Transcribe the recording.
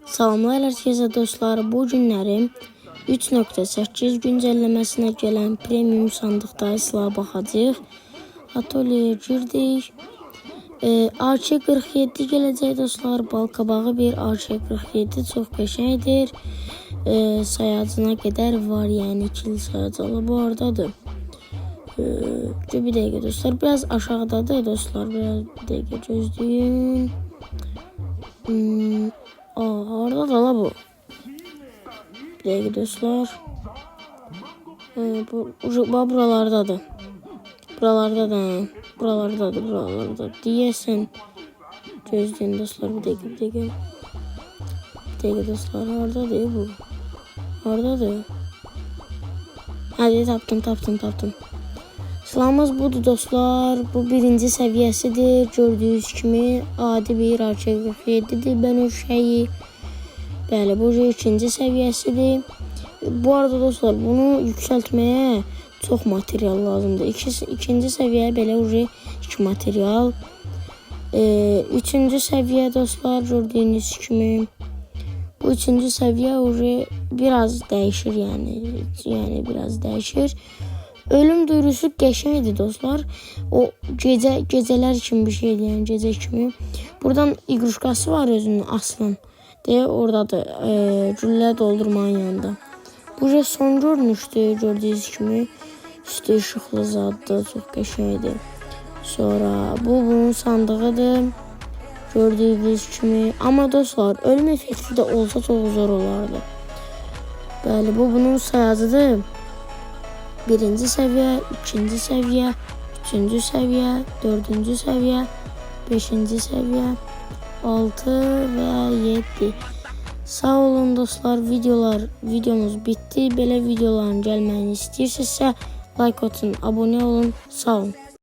Salamlar herkese dostlar. Bu günlərim 3.8 güncəlləməsinə gələn premium sandıqda silah baxacağıq. Atölyəyə girdik. AK-47 gələcək dostlar. Balqabağı bir AK-47 çox qəşəngdir. Sayacına qədər var, yəni ikili sayacalı bu aradadır. Bir dəqiqə dostlar, biraz aşağıdadır dostlar. Biraz bir dəqiqə gözləyin. Orada da la bu. Bir dəqiqə dostlar. Buralardadır. Buralardadır. Deyəsən. Gözləyin dostlar, bir dəqiqə. Bir dəqiqə dostlar, oradadır bu. Oradadır. Hadi tapdım. Silahımız budur dostlar. Bu birinci səviyyəsidir. Gördüyünüz kimi adi bir AK-47'dir. Ben o şeyi. Bəli, bu ikinci səviyyəsidir. Bu arada dostlar, bunu yüksəltməyə çox material lazımdır. İkinci səviyyə belə iki material. Üçüncü səviyyə dostlar, gördüyünüz kimi. Bu üçüncü səviyyə biraz dəyişir, yəni biraz dəyişir. Ölüm duyurusu qəşəngdir dostlar. O gecələr kimi bir şeydir, yəni gecə kimi. Buradan iqruşkası var özünün aslan. Deyə oradadır, güllə doldurmanın yanında. Bu son görünüşdür, gördüyünüz kimi. Üstü işıqlı zaddır, çox qəşəngdir. Sonra bu bunun sandığıdır. Gördüyünüz kimi. Amma dostlar, ölüm effekti də olsa çox zor olardı. Bəli, bu bunun sayacıdır. Birinci səviyyə, ikinci səviyyə, üçüncü səviyyə, dördüncü səviyyə, beşinci səviyyə, 6 və 7. Sağ olun dostlar, videomuz bitdi. Belə videoların gəlməyini istəyirsinizsə like atın, abunə olun, sağ olun.